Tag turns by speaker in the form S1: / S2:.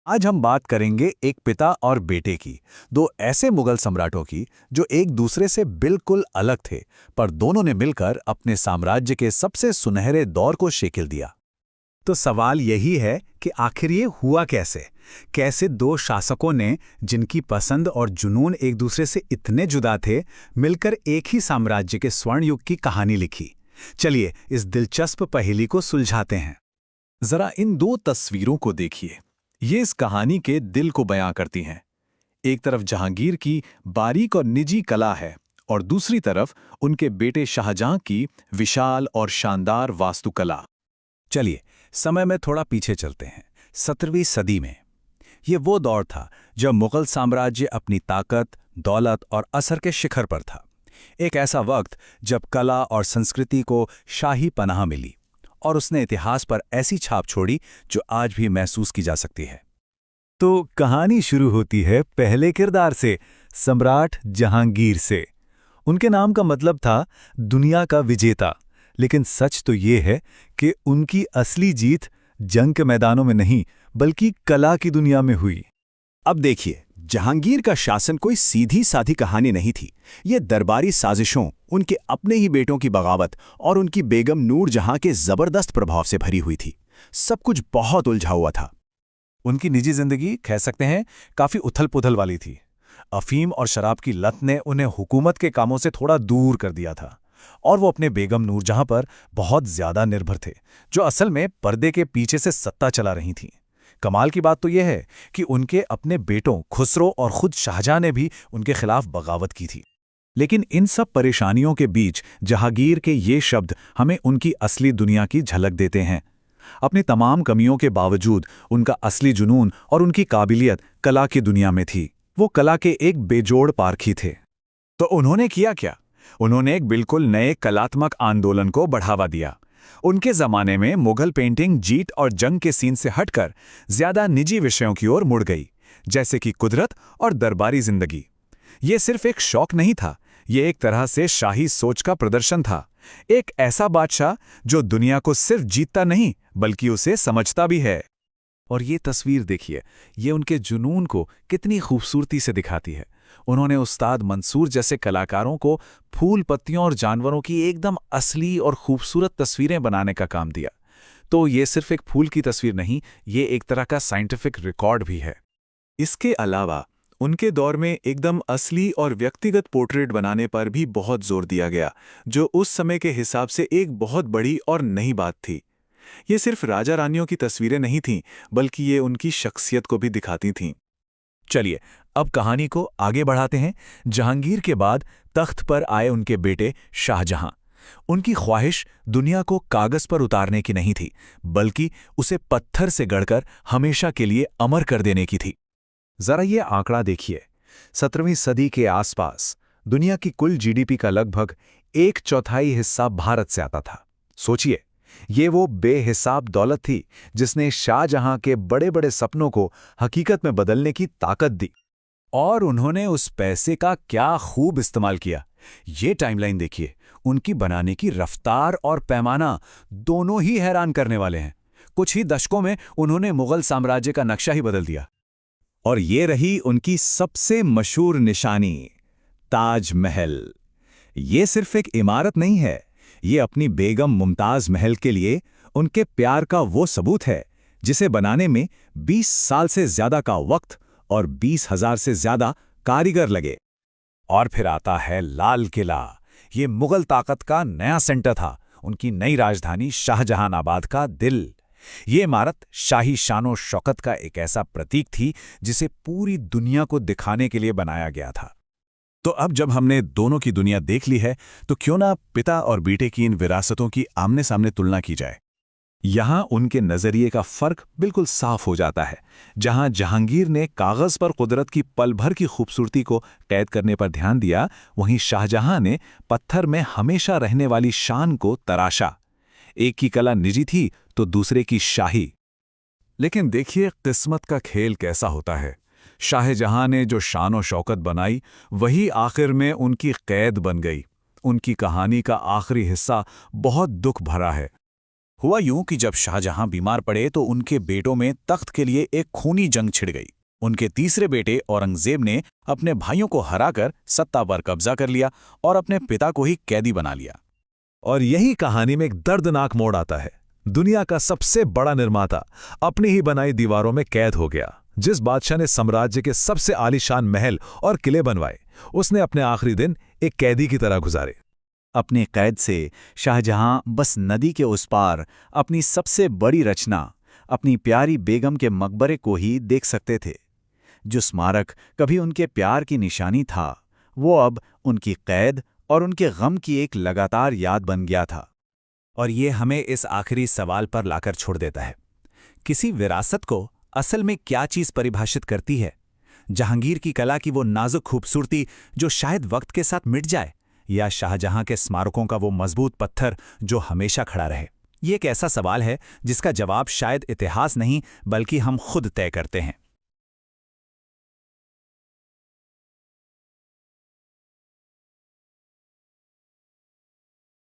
S1: आज हम बात करेंगे एक पिता और बेटे की, दो ऐसे मुगल सम्राटों की जो एक दूसरे से बिल्कुल अलग थे, पर दोनों ने मिलकर अपने साम्राज्य के सबसे सुनहरे दौर को शेकिल दिया। तो सवाल यही है कि आखिर ये हुआ कैसे? कैसे दो शासकों ने, जिनकी पसंद और जुनून एक दूसरे से इतने जुदा थे, मिलकर एक ही साम्राज्य के स्वर्ण युग की कहानी लिखी? चलिए इस दिलचस्प पहेली को सुलझाते हैं। जरा इन दो तस्वीरों को देखिए। ये इस कहानी के दिल को बयां करती हैं। एक तरफ जहांगीर की बारीक और निजी कला है और दूसरी तरफ उनके बेटे शाहजहां की विशाल और शानदार वास्तुकला। चलिए समय में थोड़ा पीछे चलते हैं। 17वीं सदी में ये वो दौर था जब मुगल साम्राज्य अपनी ताकत, दौलत और असर के शिखर पर था। एक ऐसा वक्त जब कला और संस्कृति को शाही पनाह मिली और उसने इतिहास पर ऐसी छाप छोड़ी जो आज भी महसूस की जा सकती है। तो कहानी शुरू होती है पहले किरदार से, सम्राट जहांगीर से। उनके नाम का मतलब था दुनिया का विजेता, लेकिन सच तो ये है कि उनकी असली जीत जंग के मैदानों में नहीं बल्कि कला की दुनिया में हुई।
S2: अब देखिए, जहांगीर का शासन कोई सीधी साधी कहानी नहीं थी। ये दरबारी साजिशों, उनके अपने ही बेटों की बगावत और उनकी बेगम नूरजहां के जबरदस्त प्रभाव से भरी हुई थी। सब कुछ बहुत उलझा हुआ था।
S1: उनकी निजी जिंदगी कह सकते हैं काफी उथल-पुथल वाली थी। अफीम और शराब की लत ने उन्हें हुकूमत के कामों से थोड़ा दूर कर दिया था और वो अपने बेगम नूरजहां पर बहुत ज्यादा निर्भर थे, जो असल में पर्दे के पीछे से सत्ता चला रही थीं। कमाल की बात तो यह है कि उनके अपने बेटों खुसरो और खुद शाहजहां ने भी उनके खिलाफ बगावत की थी। लेकिन इन सब परेशानियों के बीच जहांगीर के ये शब्द हमें उनकी असली दुनिया की झलक देते हैं। अपनी तमाम कमियों के बावजूद उनका असली जुनून और उनकी काबिलियत कला की दुनिया में थी। वो कला के एक बेजोड़ पारखी थे। तो उन्होंने किया क्या? उन्होंने एक बिल्कुल नए कलात्मक आंदोलन को बढ़ावा दिया। उनके जमाने में मुगल पेंटिंग जीत और जंग के सीन से हटकर ज्यादा निजी विषयों की ओर मुड़ गई, जैसे कि कुदरत और दरबारी जिंदगी। ये सिर्फ एक शौक नहीं था, ये एक तरह से शाही सोच का प्रदर्शन था। एक ऐसा बादशाह जो दुनिया को सिर्फ जीतता नहीं बल्कि उसे समझता भी है। और ये तस्वीर देखिए, ये उनके जुनून को कितनी खूबसूरती से दिखाती है। उन्होंने उस्ताद मंसूर जैसे कलाकारों को फूल, पत्तियों और जानवरों की एकदम असली और खूबसूरत तस्वीरें बनाने का काम दिया। तो ये सिर्फ एक फूल की तस्वीर नहीं, ये एक तरह का साइंटिफिक रिकॉर्ड भी है।
S2: इसके अलावा उनके दौर में एकदम असली और व्यक्तिगत पोर्ट्रेट बनाने पर भी बहुत जोर दिया गया, जो उस समय के हिसाब से एक बहुत बड़ी और नई बात थी। ये सिर्फ राजा रानियों की तस्वीरें नहीं थीं, बल्कि ये उनकी शख्सियत को भी दिखाती थीं।
S1: चलिए अब कहानी को आगे बढ़ाते हैं। जहांगीर के बाद तख्त पर आए उनके बेटे शाहजहां। उनकी ख्वाहिश दुनिया को कागज पर उतारने की नहीं थी, बल्कि उसे पत्थर से गढ़कर हमेशा के लिए अमर कर देने की थी। जरा ये आंकड़ा देखिए, 17वीं सदी के आसपास दुनिया की कुल जीडीपी का लगभग 1/4 हिस्सा भारत से आता था। सोचिए, ये वो बेहिसाब दौलत थी जिसने शाहजहां के बड़े बड़े सपनों को हकीकत में बदलने की ताकत दी। और उन्होंने उस पैसे का क्या खूब इस्तेमाल किया। ये टाइमलाइन देखिए, उनकी बनाने की रफ्तार और पैमाना दोनों ही हैरान करने वाले हैं। कुछ ही दशकों में उन्होंने मुगल साम्राज्य का नक्शा ही बदल दिया।
S2: और ये रही उनकी सबसे मशहूर निशानी, ताजमहल। ये सिर्फ एक इमारत नहीं है, ये अपनी बेगम मुमताज महल के लिए उनके प्यार का वो सबूत है जिसे बनाने में 20 साल से ज्यादा का वक्त और 20,000 से ज्यादा कारीगर लगे।
S1: और फिर आता है लाल किला। ये मुगल ताकत का नया सेंटर था, उनकी नई राजधानी शाहजहानाबाद का दिल। ये इमारत शाही शानो शौकत का एक ऐसा प्रतीक थी जिसे पूरी दुनिया को दिखाने के लिए बनाया गया था। तो अब जब हमने दोनों की दुनिया देख ली है, तो क्यों ना पिता और बेटे की इन विरासतों की आमने सामने तुलना की जाए। यहां उनके नजरिए का फर्क बिल्कुल साफ हो जाता है। जहां जहांगीर ने कागज पर कुदरत की पल भर की खूबसूरती को कैद करने पर ध्यान दिया, वहीं शाहजहां ने पत्थर में हमेशा रहने वाली शान को तराशा। एक की कला निजी थी तो दूसरे की शाही। लेकिन देखिए किस्मत का खेल कैसा होता है। शाहजहां ने जो शान और शौकत बनाई, वही आखिर में उनकी कैद बन गई। उनकी कहानी का आखिरी हिस्सा बहुत दुख भरा है। हुआ यूं कि जब शाहजहां बीमार पड़े तो उनके बेटों में तख्त के लिए एक खूनी जंग छिड़ गई। उनके तीसरे बेटे औरंगजेब ने अपने भाइयों को हराकर सत्ता पर कब्जा कर लिया और अपने पिता को ही कैदी बना लिया।
S3: और यही कहानी में एक दर्दनाक मोड़ आता है। दुनिया का सबसे बड़ा निर्माता अपनी ही बनाई दीवारों में कैद हो गया। जिस बादशाह ने साम्राज्य के सबसे आलीशान महल और किले बनवाए, उसने अपने आखिरी दिन एक कैदी की तरह गुजारे।
S2: अपने कैद से शाहजहां बस नदी के उस पार अपनी सबसे बड़ी रचना, अपनी प्यारी बेगम के मकबरे को ही देख सकते थे। जो स्मारक कभी उनके प्यार की निशानी था, वो अब उनकी कैद और उनके गम की एक लगातार याद बन गया था।
S1: और ये हमें इस आखिरी सवाल पर लाकर छोड़ देता है, किसी विरासत को असल में क्या चीज़ परिभाषित करती है? जहांगीर की कला की वो नाजुक खूबसूरती जो शायद वक्त के साथ मिट जाए, या शाहजहां के स्मारकों का वो मजबूत पत्थर जो हमेशा खड़ा रहे? ये एक ऐसा सवाल है जिसका जवाब शायद इतिहास नहीं बल्कि हम खुद तय करते हैं।